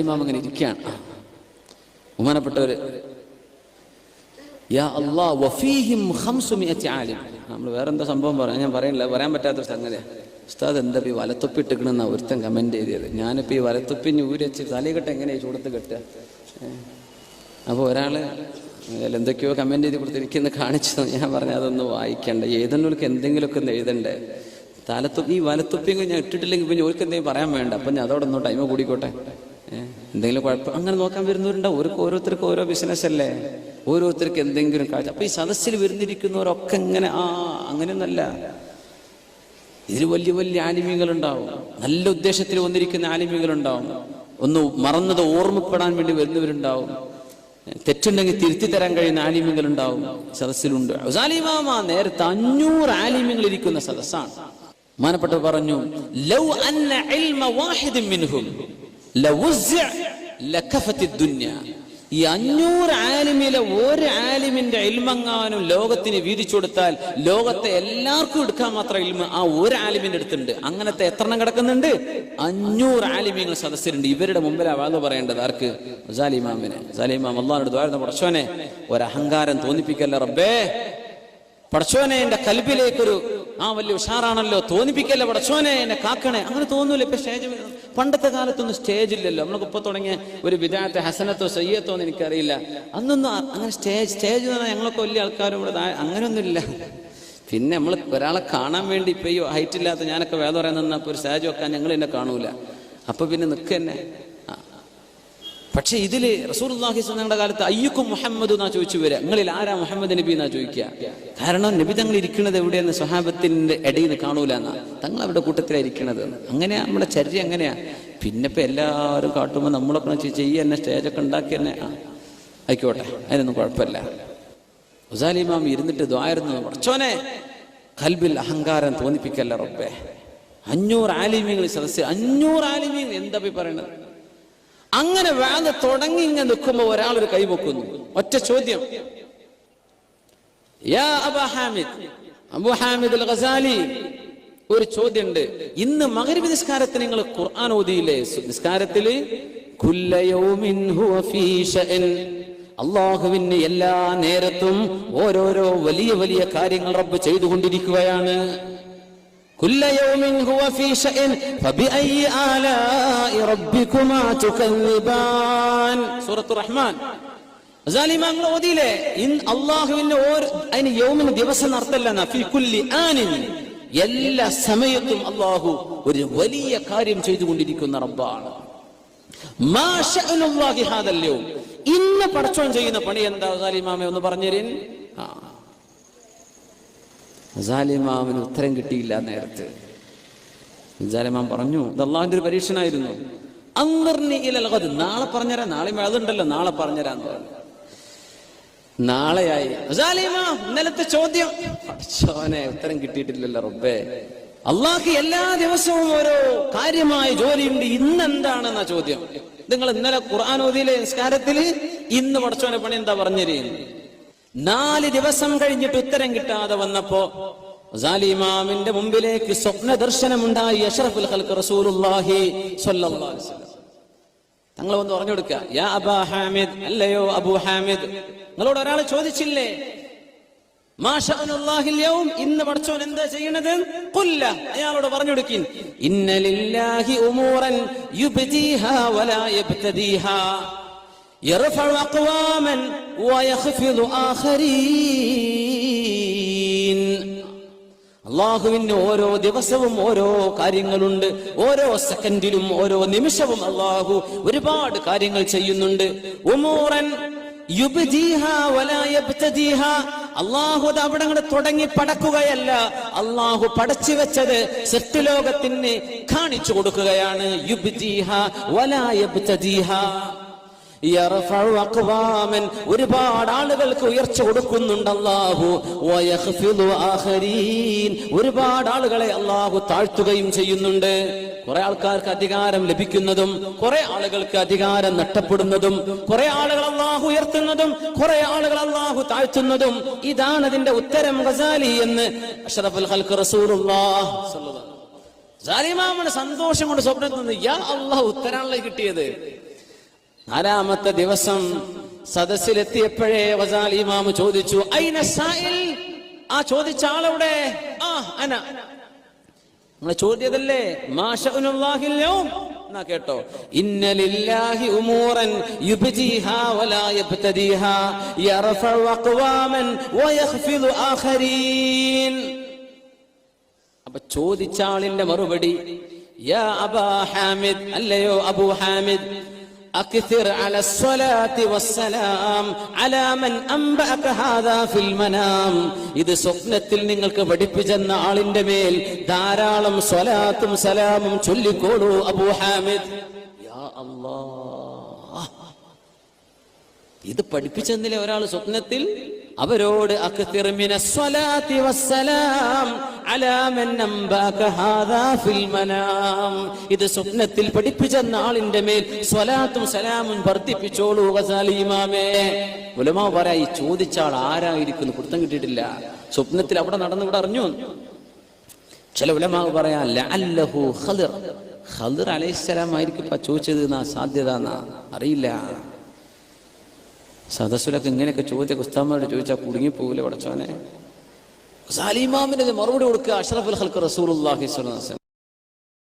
ഇമാം അങ്ങനെ ഇരിക്കുകയാണ്. ബഹുമാനപ്പെട്ടവര്, യാ അല്ലാഹ് വഫീഹിം 500 ആലിം. നമ്മൾ വേറെന്താ സംഭവം ഞാൻ പറയാൻ പറ്റാത്തൊരു സംഗതിയാണ്. ഉസ്താദ് എന്താ ഈ വലത്തൊപ്പി ഇട്ടിക്കണെന്നാ ഒരുത്തൻ കമന്റ് ചെയ്തത്. ഞാനിപ്പോൾ ഈ വലത്തൊപ്പിന് ഊരച്ച് തലകെട്ട് എങ്ങനെയാ ചൂടത്ത് കെട്ടുക? അപ്പോൾ ഒരാള് എന്തൊക്കെയോ കമന്റ് ചെയ്ത് കൊടുത്ത് എനിക്കൊന്ന് കാണിച്ചു. ഞാൻ പറഞ്ഞു അതൊന്ന് വായിക്കണ്ട, ഏതെങ്കിലും എന്തെങ്കിലുമൊക്കെ ഒന്ന് എഴുതണ്ടേ. ഈ വലത്തൊപ്പിയും ഞാൻ ഇട്ടിട്ടില്ലെങ്കിൽ പിന്നെ ഓർക്ക് എന്തെങ്കിലും പറയാൻ വേണ്ട. അപ്പം ഞാൻ അതോടെ ഒന്നോ ടൈമ് കൂടിക്കോട്ടെ, എന്തെങ്കിലും കുഴപ്പം അങ്ങനെ നോക്കാൻ വരുന്നവരുണ്ടാവും. ഓരോരുത്തർക്ക് ഓരോ ബിസിനസ് അല്ലേ, ഓരോരുത്തർക്ക് എന്തെങ്കിലും കാഴ്ച. അപ്പൊ ഈ സദസ്സിൽ വരുന്നിരിക്കുന്നവരൊക്കെ ഇങ്ങനെ അങ്ങനെയൊന്നല്ല. ഇതിന് വലിയ വലിയ ആലിമ്യങ്ങളുണ്ടാവും, നല്ല ഉദ്ദേശത്തിൽ വന്നിരിക്കുന്ന ആലിമ്യങ്ങളുണ്ടാവും, ഒന്ന് മറന്നത് ഓർമ്മപ്പെടാൻ വേണ്ടി വരുന്നവരുണ്ടാവും, തെറ്റുണ്ടെങ്കിൽ തിരുത്തി തരാൻ കഴിയുന്ന ആലിമ്യങ്ങളുണ്ടാവും സദസ്സിലുണ്ട്. ഇമാമ നേരത്തെ 500 ആലിമ്യങ്ങൾ ഇരിക്കുന്ന സദസ്സാണ്. ബഹുമാനപ്പെട്ടവർ പറഞ്ഞു, ലൗ അന്ന ഇൽമ വാഹിദിൻ മിൻഹും ലവുസ്അ ലകഫത്തി ദുനിയ. ഈ 500 ആലിമിലെ ഒരു ആലിമിന്റെ ഇൽമെങ്ങാനും ലോകത്തിന് വീതിച്ചു കൊടുത്താൽ ലോകത്തെ എല്ലാവർക്കും എടുക്കാൻ മാത്രം ഇൽമ ആ ഒരു ആലിമിന്റെ അടുത്തുണ്ട്. അങ്ങനത്തെ എത്രണ്ണം കിടക്കുന്നുണ്ട്? 500 ആലിമ്യങ്ങൾ സദസ്സിലുണ്ട്. ഇവരുടെ മുമ്പിലാണ് വാദം പറയേണ്ടത്. ആർക്ക്? ഗസാലി ഇമാമിന്. ഗസാലി ഇമാം അല്ലാഹുവിനോട് ദുആ ചെയ്യുന്നു, പടച്ചോനെ ഒരഹങ്കാരം തോന്നിപ്പിക്കല്ല റബ്ബേ, പടച്ചോനെ എന്റെ കൽബിലേക്കൊരു വലിയ ഉഷാറാണല്ലോ, തോന്നിപ്പിക്കല്ലേ പടച്ചോനെ, എന്നെ കാക്കണേ. അങ്ങനെ തോന്നൂല. ഇപ്പൊ സ്റ്റേജ്, പണ്ടത്തെ കാലത്തൊന്നും സ്റ്റേജ് ഇല്ലല്ലോ. നമ്മൾക്ക് ഇപ്പൊ തുടങ്ങിയ ഒരു ബിദഅത്ത് ഹസനത്തോ സയ്യത്തോ എന്ന് എനിക്കറിയില്ല. അന്നൊന്നും അങ്ങനെ സ്റ്റേജ് എന്ന് പറഞ്ഞാൽ ഞങ്ങളൊക്കെ വലിയ ആൾക്കാരും ഇവിടെ അങ്ങനെയൊന്നുമില്ല. പിന്നെ നമ്മൾ ഒരാളെ കാണാൻ വേണ്ടി ഇപ്പൊ ഈ ഹൈറ്റ് ഇല്ലാത്ത ഞാനൊക്കെ വേദം പറയാൻ നിന്നപ്പോൾ ഒരു സ്റ്റേജ് വെക്കാൻ ഞങ്ങൾ എന്നെ കാണൂല. അപ്പൊ പിന്നെ നിൽക്കന്നെ. പക്ഷെ ഇതില് റസൂലുള്ളാഹി സ്വല്ലല്ലാഹു കാലത്ത് അയ്യുക്കും മുഹമ്മദ് എന്നാ ചോദിച്ചു വരിക. നിങ്ങളിൽ ആരാ മുഹമ്മദ് നബി എന്നാ ചോദിക്കുക. കാരണം നബി തങ്ങൾ ഇരിക്കുന്നത് എവിടെയെന്ന് സ്വഹാബത്തിന്റെ ഇടയിൽ നിന്ന് കാണൂല എന്നാ, തങ്ങൾ അവരുടെ കൂട്ടത്തിലായിരിക്കണത്. അങ്ങനെയാ നമ്മുടെ ചര്യ, അങ്ങനെയാ. പിന്നെ ഇപ്പൊ എല്ലാവരും കാട്ടുമ്പോൾ നമ്മളൊക്കെ എന്നെ സ്റ്റേജൊക്കെ ഉണ്ടാക്കി തന്നെ ആയിക്കോട്ടെ, അതിനൊന്നും കുഴപ്പമില്ല. ഗസാലി ഇമാം ഇരുന്നിട്ട് ദ്വായിരുന്നു, പടച്ചോനെ ഖൽബിൽ അഹങ്കാരം തോന്നിപ്പിക്കല്ല റബ്ബേ. 500 ആലിമീങ്ങൾ സദസ്സ്, 500 ആലിമീങ്ങൾ എന്താ പറയണത്? അങ്ങനെ വാദ തുടങ്ങി ഇങ്ങനെ നിൽക്കുമ്പോ ഒരാളൊരു കൈവെക്കുന്നു. ഒറ്റ ചോദ്യം, യാ അബാ ഹാമിദ്, അബൂ ഹാമിദ് അൽ ഗസാലി, ഒരു ചോദ്യമുണ്ട്. ഇന്ന് മഗ്രിബ് നിസ്കാരത്തിന് നിങ്ങൾ ഖുർആൻ ഓതിയില്ലേ? നിസ്കാരത്തില് കുല്ല യൗമിൻ ഹുവ ഫീ ശഅൻ, അല്ലാഹുവിന് എല്ലാ നേരത്തും ഓരോരോ വലിയ വലിയ കാര്യങ്ങൾ റബ്ബ് ചെയ്തുകൊണ്ടിരിക്കുകയാണ്. كل يوم هو في شأن فبأي آلاء ربكما تكذبان. സൂറത്ത് റഹ്മാൻ. ഗസാലിമാങ്ങൾ ഓതിയില്ലേ? അല്ലാഹുവിന്റെ അതിന് യൗമിന് ദിവസം അർത്ഥമല്ല, ഫീ കുല്ലി ആനിൻ, എല്ലാ സമയത്തും അല്ലാഹു ഒരു വലിയ കാര്യം ചെയ്തുകൊണ്ടിരിക്കുന്ന റബ്ബാണ്. മാ ശഅനുല്ലാഹി ഹാദൽ യൗം, ഇന്ന് പടച്ചോൻ ചെയ്യുന്ന പണി എന്താ? ഗസാലിമാമെ ഒന്ന് പറഞ്ഞുതരീൻ. ഗസാലിമാമിന് ഉത്തരം കിട്ടിയില്ല. നേരത്തെ ഗസാലിമാം പറഞ്ഞു, ഇത് അള്ളാഹുവിന്റെ ഒരു പരീക്ഷണമായിരുന്നു. അൻദിർനി ഇലൽ ഗദ്, നാളെ പറഞ്ഞുതരാം, നാളെ അതുണ്ടല്ലോ, നാളെ പറഞ്ഞുതരാന്ന് പറഞ്ഞു. നാളെയായി. ഗസാലിമാം ഇന്നലത്തെ ചോദ്യം, പടച്ചോനെ ഉത്തരം കിട്ടിയിട്ടില്ലല്ലോ റബ്ബേ. അള്ളാഹ്ക്ക് എല്ലാ ദിവസവും ഓരോ കാര്യമായ ജോലിയുണ്ട്, ഇന്ന് എന്താണെന്നാ ചോദ്യം. നിങ്ങൾ ഇന്നലെ ഖുർആൻ ഓതിയിലെ നിസ്കാരത്തില് ഇന്ന് പടച്ചോനെ പണി എന്താ പറഞ്ഞുതരീന്ന്. 4 ദിവസം കഴിഞ്ഞിട്ട് ഉത്തരം കിട്ടാതെ വന്നപ്പോ ഗസാലി ഇമാമിന്റെ മുമ്പിലേക്ക് സ്വപ്ന ദർശനമുണ്ടായി. അഷ്റഫുൽ ഖൽഖ് റസൂലുള്ളാഹി സ്വല്ലല്ലാഹു അലൈഹി വസല്ലം തങ്ങൾ വന്ന് പറഞ്ഞു കൊടുക്കുക, യാ അബാ ഹാമിദ്, അല്ലയോ അബൂ ഹാമിദ്, നിങ്ങളോട് ഒരാൾ ചോദിച്ചില്ലേ മാ ശഅനുല്ലാഹിൽ യൗം, ഇന്ന് പടച്ചോൻ എന്താ ചെയ്യണത്? ഖുല്ല, അയാളോട് പറഞ്ഞു കൊടുക്കിൻ, ഇന്ന ലില്ലാഹി ഉമൂറൻ യുബ്ദീഹാ വലാ യബ്തദീഹാ യർഫഉ അഖ്വാമൻ വയഖ്ഫിദു ആഖരീൻ. അല്ലാഹുവിന് ഓരോ ദിവസവും ഓരോ കാര്യങ്ങളുണ്ട്, ഓരോ സെക്കൻഡിലും ഓരോ നിമിഷവും അല്ലാഹു ഒരുപാട് കാര്യങ്ങൾ ചെയ്യുന്നുണ്ട്. ഉമൂറൻ യുബ്ദീഹാ വലാ യബ്തദീഹാ, അല്ലാഹു അത് അവിടെ തുടങ്ങി പടക്കുകയല്ല, അല്ലാഹു പടച്ചു വെച്ചത് സൃഷ്ടിലോകത്തിന് കാണിച്ചു കൊടുക്കുകയാണ്. യുബ്ദീഹാ വലാ യബ്തദീഹാ യർഫഉ അഖ്വാമൻ, ഒരുപാട് ആളുകൾക്ക് ഉയർച്ച കൊടുക്കുന്നുണ്ട് അല്ലാഹു. വയഖ്ഫിദു ആഖരീൻ, ഒരുപാട് ആളുകളെ അല്ലാഹു താഴ്ത്തുകയും ചെയ്യുന്നുണ്ട്. കുറെ ആൾക്കാർക്ക് അധികാരം ലഭിക്കുന്നതും കുറെ ആളുകൾക്ക് അധികാരം നഷ്ടപ്പെടുന്നതും, കുറെ ആളുകൾ അല്ലാഹു ഉയർത്തുന്നതും കുറെ ആളുകൾ അല്ലാഹു താഴ്ത്തുന്നതും, ഇതാണ് അതിന്റെ ഉത്തരം ഗസാലി എന്ന് അഷ്റഫുൽ ഖൽഖ് റസൂലുള്ളാഹി സ്വല്ലല്ലാഹു അലൈഹി വസല്ലം. ഗസാലി ഇമാമിന് സന്തോഷം കൊണ്ട് സ്വപ്നത്തിൽ നിന്ന് യാ അല്ലാഹ് ഉത്തരാണല്ലോ കിട്ടിയത്. നാലാമത്തെ ദിവസം സദസ്സിലെത്തിയപ്പോഴേ ഗസാലി ഇമാം ചോദിച്ചു, ഐന സായിൽ, ആ ചോദിച്ച ആളെവിടെ? അന, നിങ്ങളെ ചോദ്യതല്ലേ, മാ ശഅനുല്ലാഹിൽ യൗം, എന്നാ കേട്ടോ, ഇന്ന ലില്ലാഹി ഉമൂറൻ യുബ്ജിഹാ വലാ യബ്തദീഹാ യർഫഉ അഖ്വാമൻ വയഖ്ഫിദു ആഖരീൻ. അപ്പൊ ചോദിച്ച ആളിന്റെ മറുപടി, യാ അബാ ഹാമിദ്, അല്ലയോ അബൂ ഹാമിദ്, അക്സിർ അല സ്വലാത്തി വസ്സലാം അലാ മൻ അംബഅക ഹാദാ ഫിൽ മനാം. ഇത് സ്വപ്നത്തിൽ നിങ്ങൾക്ക് പഠിപ്പിച്ചെന്ന ആളിന്റെ മേൽ ധാരാളം സ്വലാത്തും സലാമും ചൊല്ലിക്കോളൂ അബൂ ഹാമിദ്. യാ അല്ലാഹ്, ഇത് പഠിപ്പിച്ചെന്നില്ലേ ഒരാൾ സ്വപ്നത്തിൽ? അവരോട് അക്സിർ മിനസ് സ്വലാത്തി വസ്സലാം അലാ മൻ അംബഅക ഹാദാ ഫിൽ മനാം. ഇത് സ്വപ്നത്തിൽ പഠിപ്പിച്ചെന്ന ആളിന്റെ മേൽ സ്വലാത്തും സലാമും വർദ്ധിപ്പിച്ചോളൂ ഗസാലി ഇമാമേ. ഉലമാ പറയാ, ഈ ചോദിച്ച ആൾ ആരായിരിക്കുന്നു പിടുത്തം കിട്ടിയിട്ടില്ല. സ്വപ്നത്തിൽ അവിടെ നടന്ന് ഇവിടെ അറിഞ്ഞു. ചില ഉലമാ പറയാ ലഅല്ലഹു ഖദിർ, ഖദിർ അലൈഹിസ്സലാം ആയിരിക്കും ചോദിച്ചത് എന്നാ സാധ്യത, എന്നാ അറിയില്ല. സദസ്സുലൊക്കെ ഇങ്ങനെയൊക്കെ ചോദിച്ച ഉസ്താദന്മാരോട് ചോദിച്ചാൽ കുടുങ്ങിപ്പോകൂലെ പടച്ചോനെ. ഗസാലി ഇമാമിന് മറുപടി കൊടുക്കുക, അഷ്റഫുൽ ഖൽഖ് റസൂലുള്ളാഹി സ്വല്ലല്ലാഹു അലൈഹി വസല്ലം.